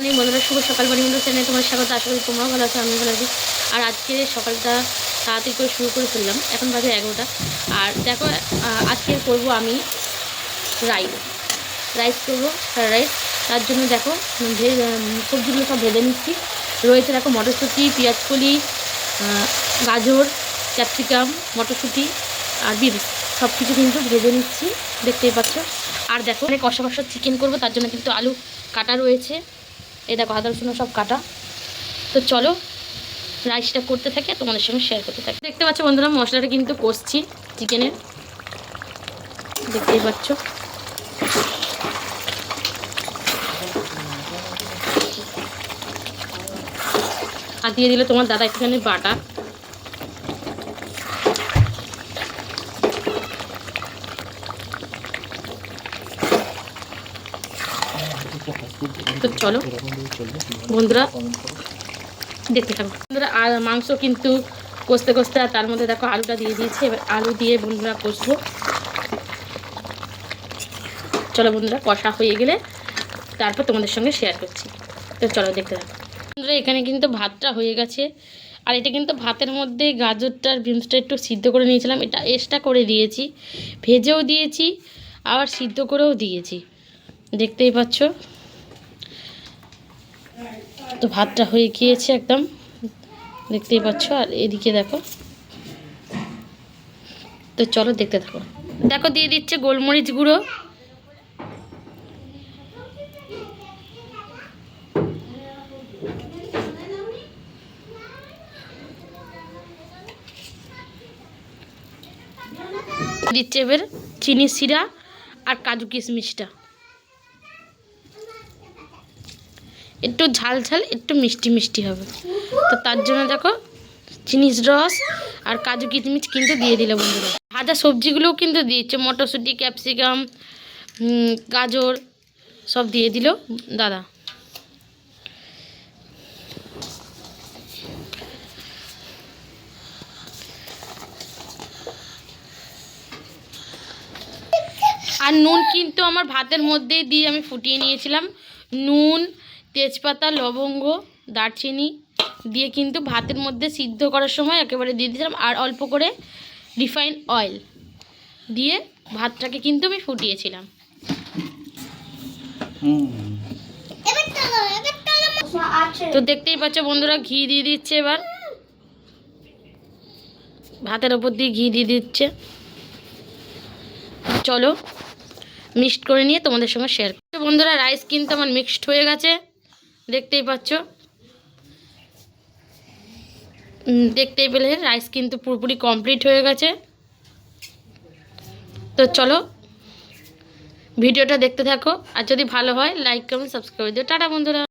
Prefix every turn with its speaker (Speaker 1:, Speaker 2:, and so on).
Speaker 1: Morning বন্ধুরা, শুভ সকাল। বন্ধুরা চ্যানেলে তোমার স্বাগত। আশা করি তোমরাও ভালো আছো, আমিও ভালো আছি। আর আজকে সকালটা তাড়াতাড়ি করে শুরু করে ফেললাম, এখন বাজে 11টা। আর দেখো, আজকে করবো আমি রাইস করবো, ফ্রাইড রাইস। তার জন্য দেখো সবজিগুলো সব ভেজে নিচ্ছি। রয়েছে দেখো মটরশুঁটি, পেঁয়াজকলি, গাজর, ক্যাপসিকাম, মটরশুঁটি আর বিনস, সব কিছু কিন্তু ভেজে নিচ্ছি, দেখতেই পাচ্ছ। আর দেখো কষা কষা চিকেন করবো, তার জন্য কিন্তু আলু কাটা রয়েছে। এই দেখো আদা রসুন সব কাটা। তো চলো রাইসটা করতে থাকি, তোমাদের সঙ্গে শেয়ার করতে থাকি। দেখতে পাচ্ছ বন্ধুরা, মশলাটা কিন্তু কষছি চিকেনের, দেখতেই পাচ্ছ। আর দিয়ে দিলে তোমার দাদা একটুখানি বাটা। তো চলো বন্ধুরা দেখতে থাকো। বন্ধুরা আর মাংস কিন্তু কষতে কষতে, আর তার মধ্যে দেখো আলুটা দিয়ে দিয়েছে। এবার আলু দিয়ে বন্ধুরা কষবো। চলো বন্ধুরা, কষা হয়ে গেলে তারপর তোমাদের সঙ্গে শেয়ার করছি। তো চলো দেখতে থাকো বন্ধুরা। এখানে কিন্তু ভাতটা হয়ে গেছে। আর এটা কিন্তু ভাতের মধ্যে গাজরটার বিনসটা একটু সিদ্ধ করে নিয়েছিলাম, এটা এক্সট্রা করে দিয়েছি, ভেজেও দিয়েছি আবার সিদ্ধ করেও দিয়েছি, দেখতেই পাচ্ছ। তো ভাতটা হয়ে গিয়েছে একদম, দেখতেই পাচ্ছ। আর এদিকে দেখো, তো চলো দেখতে থাকো। দেখো দিয়ে দিচ্ছে গোলমরিচ গুঁড়ো, দিচ্ছে এবার চিনি শিরা আর কাজু কিশমিশটা, একটু ঝাল ঝাল একটু মিষ্টি মিষ্টি হবে। তো তার জন্য দেখো চিনির রস আর কাজু কিশমিশ কিন্তু দিয়ে দিল বন্ধুরা। ভাজা সবজিগুলোও কিন্তু দিয়েছে, মটরশুঁটি, ক্যাপসিকাম, গাজর সব দিয়ে দিল দাদা। আর নুন কিন্তু আমার ভাতের মধ্যেই দিয়ে আমি ফুটিয়ে নিয়েছিলাম। নুন, তেজপাতা, লবঙ্গ, দারচিনি দিয়ে কিন্তু ভাতের মধ্যে সিদ্ধ করার সময় একেবারে দিয়ে দিয়েছিলাম। আর অল্প করে রিফাইন অয়েল দিয়ে ভাতটাকে কিন্তু আমি ফুটিয়েছিলাম। তো দেখতেই পাচ্ছ বন্ধুরা, ঘি দিয়ে দিচ্ছে এবার, ভাতের ওপর দিয়ে ঘি দিয়ে দিচ্ছে। চলো মিক্সড করে নিয়ে তোমাদের সঙ্গে শেয়ার করছি। বন্ধুরা রাইস কিন্তু আমার মিক্সড হয়ে গেছে, দেখতেই পাচ্ছ। দেখতেই পেলে রাইস কিন্তু পুরোপুরি কমপ্লিট হয়ে গেছে। তো চলো ভিডিওটা দেখতে থাকো, আর যদি ভালো হয় লাইক কমেন্ট সাবস্ক্রাইব দিও। টাটা বন্ধুরা।